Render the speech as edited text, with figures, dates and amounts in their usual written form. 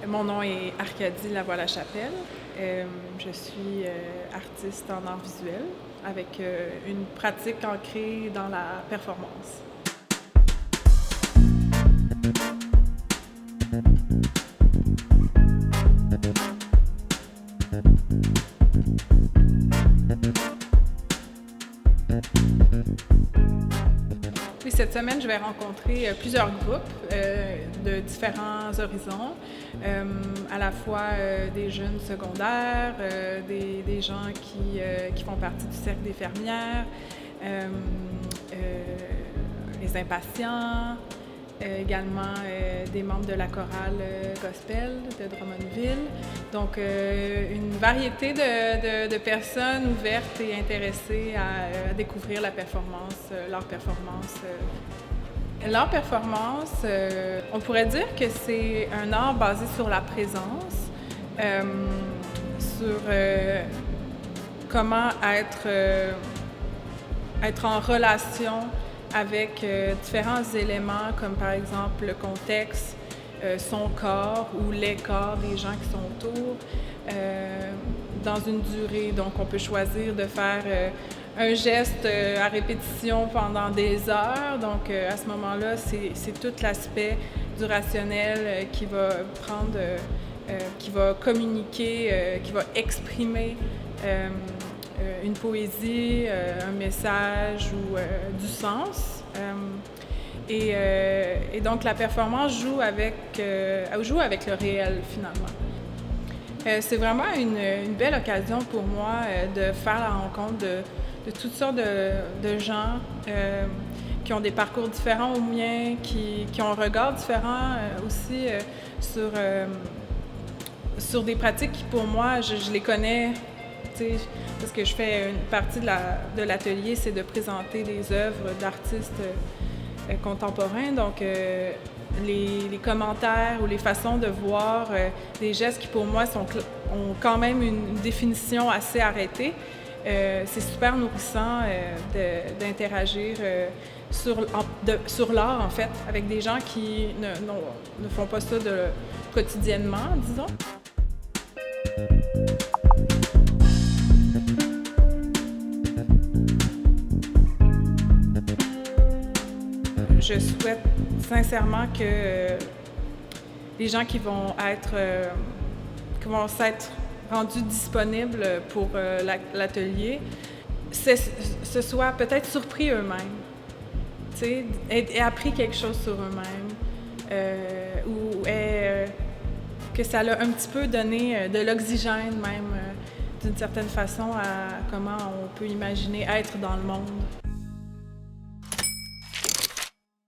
Mon nom est Arcadie Lavoie-Lachapelle. Je suis artiste en art visuel avec une pratique ancrée dans la performance. Oui, cette semaine, je vais rencontrer plusieurs groupes de différents horizons, à la fois des jeunes secondaires, des gens qui font partie du cercle des fermières, les impatients, également des membres de la chorale gospel de Drummondville. Donc, une variété de personnes ouvertes et intéressées à découvrir la performance, leur performance. L'art performance, on pourrait dire que c'est un art basé sur la présence, sur comment être en relation avec différents éléments comme par exemple le contexte, son corps ou les corps des gens qui sont autour, dans une durée. Donc on peut choisir de faire un geste à répétition pendant des heures. Donc à ce moment-là, c'est tout l'aspect du rationnel qui va prendre, qui va communiquer, qui va exprimer une poésie, un message ou du sens. Et donc la performance joue avec le réel finalement. C'est vraiment une belle occasion pour moi de faire la rencontre de toutes sortes de gens qui ont des parcours différents aux miens, qui ont un regard différent aussi sur des pratiques qui pour moi, je les connais. Parce que je fais une partie de l'atelier, c'est de présenter des œuvres d'artistes contemporains. Donc, les commentaires ou les façons de voir des gestes qui, pour moi, ont quand même une définition assez arrêtée. C'est super nourrissant d'interagir sur l'art, en fait, avec des gens qui ne font pas ça quotidiennement, disons. Je souhaite sincèrement que les gens qui vont s'être rendus disponibles pour l'atelier se soient peut-être surpris eux-mêmes, aient appris quelque chose sur eux-mêmes, ou que ça leur a un petit peu donné de l'oxygène même, d'une certaine façon, à comment on peut imaginer être dans le monde.